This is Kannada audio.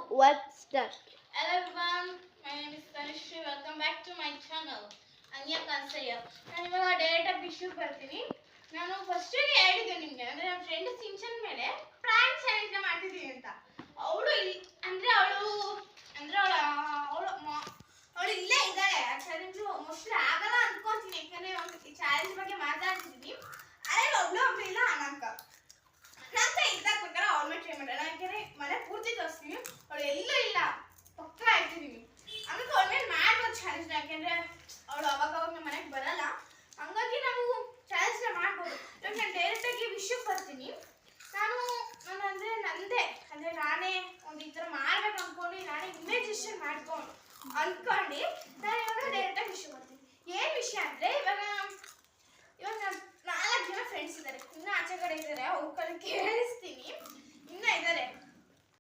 let's start. Hello everyone, my name is Tanushree. Welcome back to my channel. Anya Kansaya. ನಾನು ಇವಾಗ ಡೈರೆಕ್ಟ್ ವಿಷಯ ಬರ್ತೀನಿ. ನಾನು ಫಸ್ಟ್ ಹೇಳಿದ್ದೆ ನಿಮಗೆ ಅಂದ್ರೆ ನನ್ನ ಫ್ರೆಂಡ್ ಸಿಂಚನ್ ಮೇಲೆ ಪ್ರಾಂಕ್ ಚಾಲೆಂಜ್ ಮಾಡ್ತಿದ್ದೀನಿ ಅಂತ. ಅವಳು ಅವಳು ಇಲ್ಲೇ ಇದ್ದಾಳೆ. ಆ ಚಾಲೆಂಜ್ ಮೋಸ್ಟ್ಲಿ ಆಗಲ್ಲ ಅನ್ಕೊಂತೀನಿ, ಯಾಕಂದ್ರೆ ಈ ಚಾಲೆಂಜ್ ಬಗ್ಗೆ ಮಾತಾಡ್ತಿದ್ದೀನಿ. ಅದೇ ಒಬ್ಳು ಇಲ್ಲ ಅನಂತ ಇದ್ದಾಗ ಬೇಕಾದ್ರೆ ಅವಳ ಮೇಲೆ ಟ್ರೈ ಮಾಡೋಣ, ಯಾಕಂದ್ರೆ ಮನೆ ಪೂರ್ತಿ ತೋರಿಸ್ತೀನಿ. ಅವಳು ಎಲ್ಲೂ ಇಲ್ಲ, ಪಕ್ಕ ಇರ್ತಿದೀವಿ. ಹಂಗಾಗಿ ಅವಳ ಮೇಲೆ ಮಾಡ್ಬೋದು ಚಾಲೆಂಜ್, ಯಾಕೆಂದ್ರೆ ಅವಳು ಅವಾಗ ಮನೆಗೆ ಬರಲ್ಲ. ಹಂಗಾಗಿ ನಾವು ಚಾಲೆಂಜ್ ಮಾಡ್ಬೋದು. ಇವಾಗ ನಾನು ಡೈರೆಕ್ಟ್ ಆಗಿ ವಿಷಯಕ್ಕೆ ಬರ್ತೀನಿ. ನಾನು ನಂದೇ ಅಂದ್ರೆ ನಾನೇ ಒಂದು ಈ ಥರ ಮಾಡ್ಬೇಕು ಅನ್ಕೊಂಡು ನಾನೇ ಇಮೇಜಿನೇಷನ್ ಅನ್ಕೊಂಡು ನಾನು ಇವಾಗ ಡೈರೆಕ್ಟ್ ಆಗಿ ವಿಷಯ ಬರ್ತೀನಿ. ಏನ್ ವಿಷಯ ಅಂದ್ರೆ ಇವಾಗ ನಾನು 4 ಜನ ಫ್ರೆಂಡ್ಸ್ ಇದ್ದಾರೆ, ಇನ್ನೂ ಆಚೆ ಕಡೆ ಇದ್ದಾರೆ. ಅವ್ರ ಕಡೆ